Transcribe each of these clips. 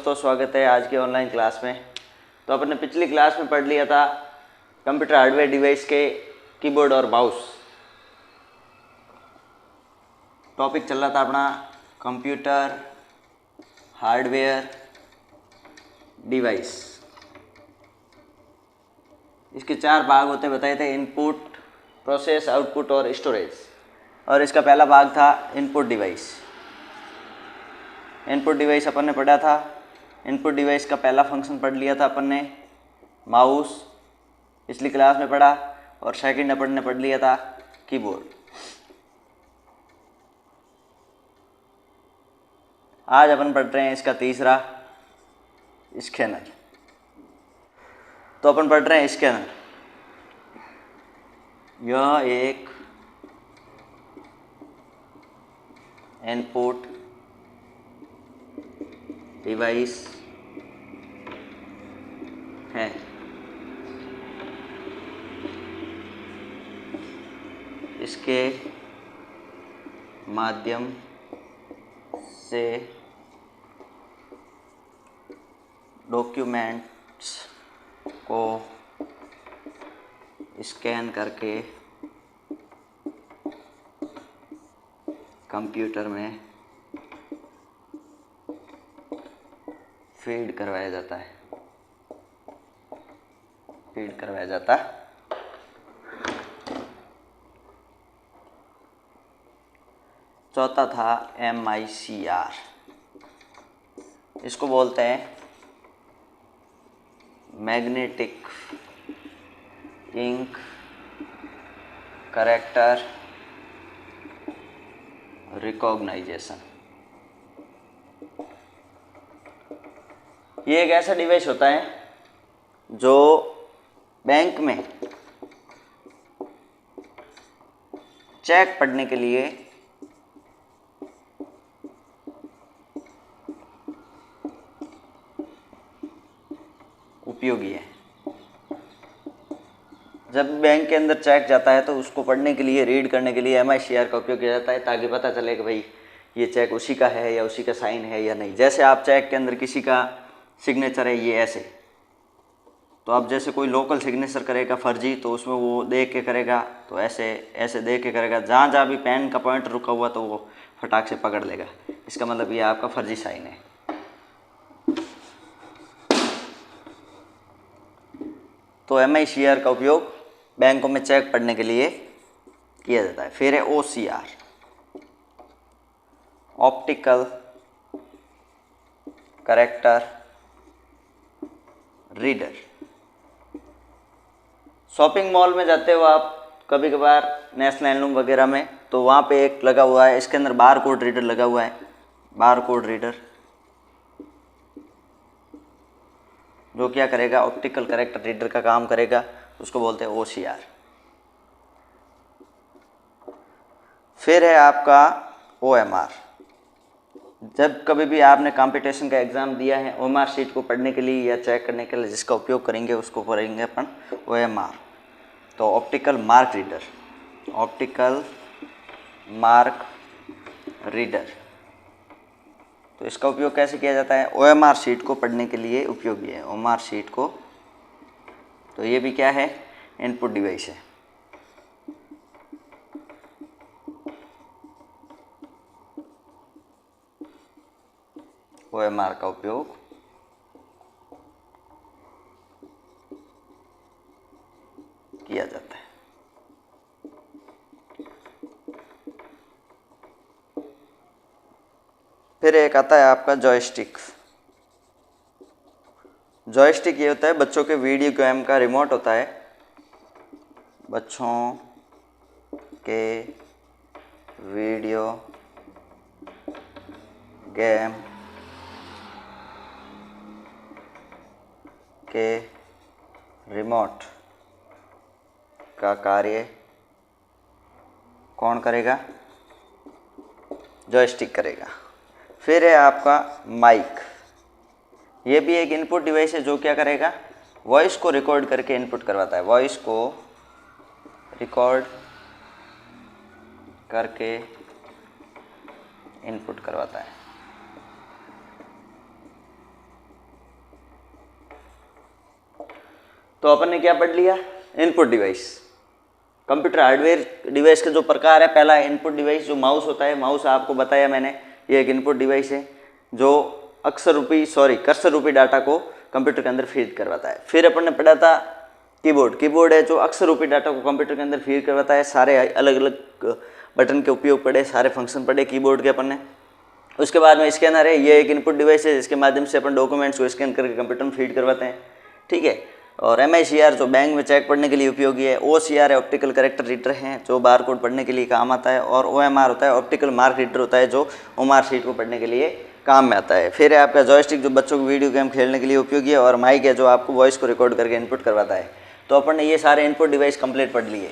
दोस्तों, स्वागत है आज की ऑनलाइन क्लास में। तो अपने पिछली क्लास में पढ़ लिया था कंप्यूटर हार्डवेयर डिवाइस के कीबोर्ड और माउस। टॉपिक चल रहा था अपना कंप्यूटर हार्डवेयर डिवाइस। इसके 4 भाग होते बताए थे, इनपुट, प्रोसेस, आउटपुट और स्टोरेज। और इसका पहला भाग था इनपुट डिवाइस। इनपुट डिवाइस अपन ने पढ़ा था। इनपुट डिवाइस का पहला फंक्शन पढ़ लिया था अपन ने, माउस, पिछली क्लास में पढ़ा। और सेकंड अपन ने पढ़ लिया था कीबोर्ड। आज अपन पढ़ रहे हैं इसका तीसरा, स्कैनर। तो अपन पढ़ रहे हैं स्कैनर। यह एक इनपुट डिवाइस है। इसके माध्यम से डॉक्यूमेंट्स को स्कैन करके कंप्यूटर में फीड करवाया जाता है। चौथा था MICR। इसको बोलते हैं मैग्नेटिक इंक कैरेक्टर रिकॉग्नाइजेशन। ये एक ऐसा डिवाइस होता है जो बैंक में चेक पढ़ने के लिए उपयोगी है। जब बैंक के अंदर चेक जाता है तो उसको पढ़ने के लिए, रीड करने के लिए MICR का उपयोग किया जाता है, ताकि पता चले कि भाई ये चेक उसी का है या उसी का साइन है या नहीं। जैसे आप चेक के अंदर किसी का सिग्नेचर है ये ऐसे, तो आप जैसे कोई लोकल सिग्नेचर करेगा फर्जी, तो उसमें वो देख के करेगा, तो ऐसे ऐसे देख के करेगा। जहाँ जहाँ भी पेन का पॉइंटर रुका हुआ तो वो फटाक से पकड़ लेगा। इसका मतलब ये आपका फर्जी साइन है। तो MICR का उपयोग बैंकों में चेक पढ़ने के लिए किया जाता है। फिर है OCR, optical character reader. Shopping mall में जाते हो आप कभी कभार, नेशनल हैंडलूम वगैरह में, तो वहाँ पे एक लगा हुआ है, इसके अंदर बार कोड रीडर लगा हुआ है। बार कोड रीडर जो क्या करेगा, ऑप्टिकल कैरेक्टर रीडर का काम करेगा। उसको बोलते हैं OCR। फिर है आपका OMR। जब कभी भी आपने कंपटीशन का एग्ज़ाम दिया है, OMR शीट को पढ़ने के लिए या चेक करने के लिए जिसका उपयोग करेंगे उसको करेंगे अपन OMR। तो optical mark reader, optical mark reader. तो इसका उपयोग कैसे किया जाता है? OMR शीट को पढ़ने के लिए उपयोगी है। OMR शीट को, तो ये भी क्या है, इनपुट डिवाइस है। OMR का उपयोग किया जाता है। फिर एक आता है आपका जॉयस्टिक। जॉयस्टिक ये होता है बच्चों के वीडियो गेम का रिमोट होता है। बच्चों के वीडियो गेम के रिमोट का कार्य कौन करेगा? जॉयस्टिक करेगा। फिर है आपका माइक। ये भी एक इनपुट डिवाइस है जो क्या करेगा, वॉइस को रिकॉर्ड करके इनपुट करवाता है। वॉइस को रिकॉर्ड करके इनपुट करवाता है। तो अपन ने क्या पढ़ लिया, input device. Computer hardware device के जो प्रकार है, पहला इनपुट डिवाइस जो माउस होता है, माउस आपको बताया मैंने, ये एक इनपुट डिवाइस है जो कर्सर रूपी डाटा को कंप्यूटर के अंदर फीड करवाता है। फिर अपन ने पढ़ा था कीबोर्ड। कीबोर्ड है जो अक्षर रूपी डाटा को कंप्यूटर के अंदर फीड करवाता है। सारे अलग अलग बटन के उपयोग पढ़े, सारे फंक्शन पढ़े कीबोर्ड के अपन ने। उसके बाद में स्कैनर है, ये एक इनपुट डिवाइस है जिसके माध्यम से अपन डॉक्यूमेंट्स को स्कैन करके कंप्यूटर में फीड करवाते हैं, ठीक है। और MICR जो बैंक में चेक पढ़ने के लिए उपयोगी है। OCR है, ऑप्टिकल कैरेक्टर रीडर हैं जो बार कोड पढ़ने के लिए काम आता है। और OMR होता है, ऑप्टिकल मार्क रीडर होता है, जो OMR शीट को पढ़ने के लिए काम में आता है। फिर है आपका जॉयस्टिक जो बच्चों को वीडियो गेम खेलने के लिए उपयोगी है। और माइक है जो आपको वॉइस को रिकॉर्ड करके इनपुट करवाता है। तो अपन ने ये सारे इनपुट डिवाइस कंप्लीट पढ़ लिए,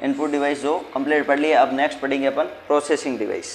इनपुट डिवाइस जो कंप्लीट पढ़ लिए। अब नेक्स्ट पढ़ेंगे अपन प्रोसेसिंग डिवाइस।